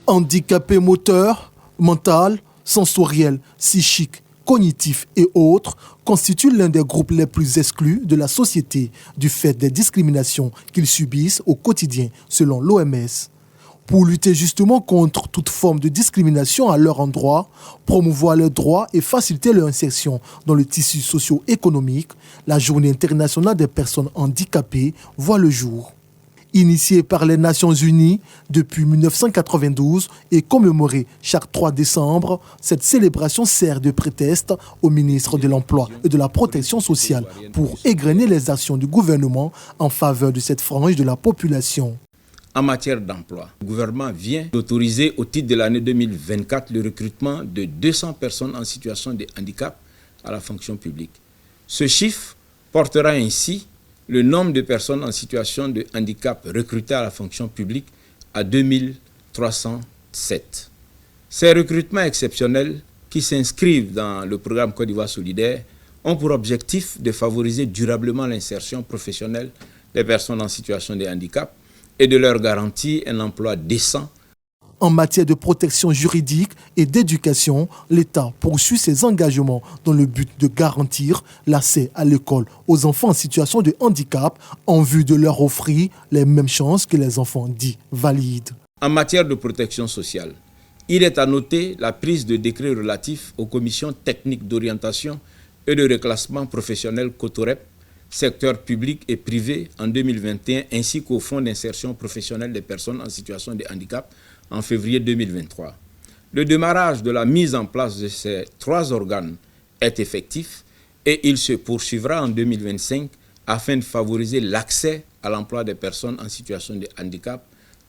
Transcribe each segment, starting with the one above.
Handicapés moteurs, mental, sensoriel, psychique, cognitif et autres constituent l'un des groupes les plus exclus de la société du fait des discriminations qu'ils subissent au quotidien, selon l'OMS. Pour lutter justement contre toute forme de discrimination à leur endroit, promouvoir leurs droits et faciliter leur insertion dans le tissu socio-économique, la Journée internationale des personnes handicapées voit le jour. Initiée par les Nations Unies depuis 1992 et commémorée chaque 3 décembre, cette célébration sert de prétexte au ministre de l'Emploi et de la Protection sociale pour égrener les actions du gouvernement en faveur de cette frange de la population. En matière d'emploi, le gouvernement vient d'autoriser au titre de l'année 2024 le recrutement de 200 personnes en situation de handicap à la fonction publique. Ce chiffre portera ainsi le nombre de personnes en situation de handicap recrutées à la fonction publique à 2307. Ces recrutements exceptionnels qui s'inscrivent dans le programme Côte d'Ivoire solidaire ont pour objectif de favoriser durablement l'insertion professionnelle des personnes en situation de handicap et de leur garantir un emploi décent. En matière de protection juridique et d'éducation, l'État poursuit ses engagements dans le but de garantir l'accès à l'école aux enfants en situation de handicap en vue de leur offrir les mêmes chances que les enfants dits valides. En matière de protection sociale, il est à noter la prise de décrets relatifs aux commissions techniques d'orientation et de reclassement professionnel COTOREP, secteur public et privé en 2021, ainsi qu'au Fonds d'insertion professionnelle des personnes en situation de handicap en février 2023. Le démarrage de la mise en place de ces 3 organes est effectif et il se poursuivra en 2025 afin de favoriser l'accès à l'emploi des personnes en situation de handicap,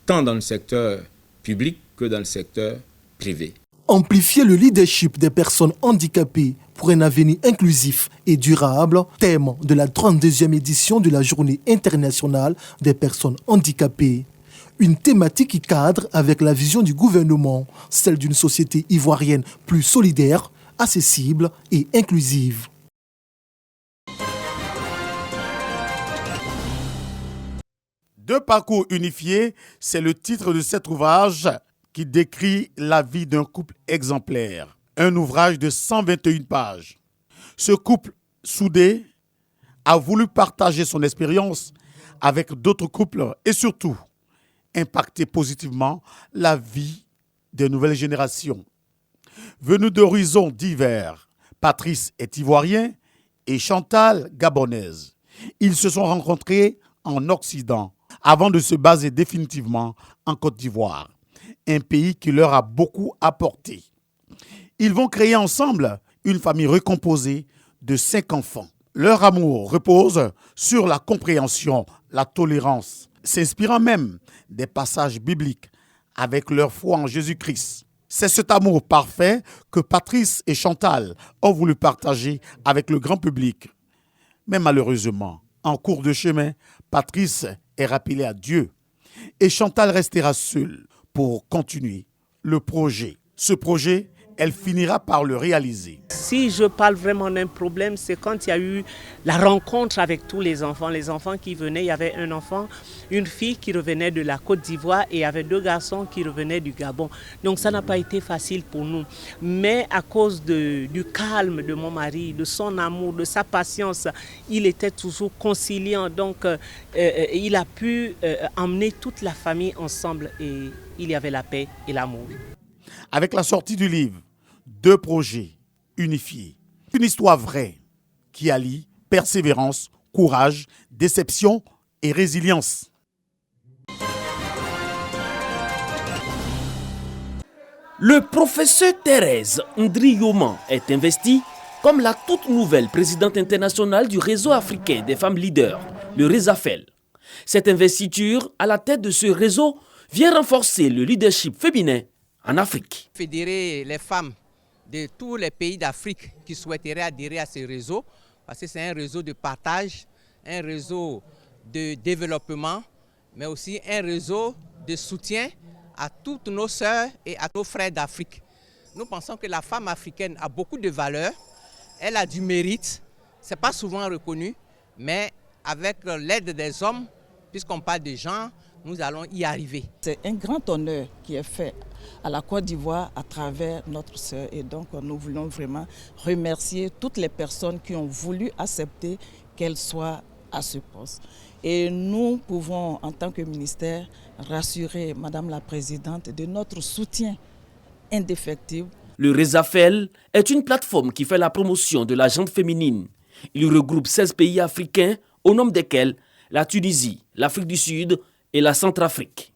tant dans le secteur public que dans le secteur privé. Amplifier le leadership des personnes handicapées pour un avenir inclusif et durable, thème de la 32e édition de la Journée internationale des personnes handicapées. Une thématique qui cadre avec la vision du gouvernement, celle d'une société ivoirienne plus solidaire, accessible et inclusive. Deux parcours unifiés, c'est le titre de cet ouvrage qui décrit la vie d'un couple exemplaire. Un ouvrage de 121 pages. Ce couple soudé a voulu partager son expérience avec d'autres couples et surtout impacter positivement la vie des nouvelles générations. Venus d'horizons divers, Patrice est ivoirien et Chantal gabonaise. Ils se sont rencontrés en Occident avant de se baser définitivement en Côte d'Ivoire, un pays qui leur a beaucoup apporté. Ils vont créer ensemble une famille recomposée de 5 enfants. Leur amour repose sur la compréhension, la tolérance, s'inspirant même des passages bibliques avec leur foi en Jésus-Christ. C'est cet amour parfait que Patrice et Chantal ont voulu partager avec le grand public. Mais malheureusement, en cours de chemin, Patrice est rappelé à Dieu et Chantal restera seule pour continuer le projet. Ce projet, elle finira par le réaliser. Si je parle vraiment d'un problème, c'est quand il y a eu la rencontre avec tous les enfants qui venaient. Il y avait un enfant, une fille qui revenait de la Côte d'Ivoire et il y avait 2 garçons qui revenaient du Gabon. Donc ça n'a pas été facile pour nous. Mais à cause du calme de mon mari, de son amour, de sa patience, il était toujours conciliant. Donc il a pu emmener toute la famille ensemble et il y avait la paix et l'amour. Avec la sortie du livre, 2 projets unifiés. Une histoire vraie qui allie persévérance, courage, déception et résilience. Le professeur Thérèse Ndriyoman est investie comme la toute nouvelle présidente internationale du réseau africain des femmes leaders, le RESAFEL. Cette investiture à la tête de ce réseau vient renforcer le leadership féminin en Afrique. Fédérer les femmes de tous les pays d'Afrique qui souhaiteraient adhérer à ce réseau, parce que c'est un réseau de partage, un réseau de développement, mais aussi un réseau de soutien à toutes nos sœurs et à nos frères d'Afrique. Nous pensons que la femme africaine a beaucoup de valeur, elle a du mérite, ce n'est pas souvent reconnu, mais avec l'aide des hommes, puisqu'on parle de genre, nous allons y arriver. C'est un grand honneur qui est fait à la Côte d'Ivoire à travers notre sœur. Et donc, nous voulons vraiment remercier toutes les personnes qui ont voulu accepter qu'elle soit à ce poste. Et nous pouvons, en tant que ministère, rassurer Madame la Présidente de notre soutien indéfectible. Le Rezafel est une plateforme qui fait la promotion de la gente féminine. Il regroupe 16 pays africains, au nombre desquels la Tunisie, l'Afrique du Sud et la Centrafrique.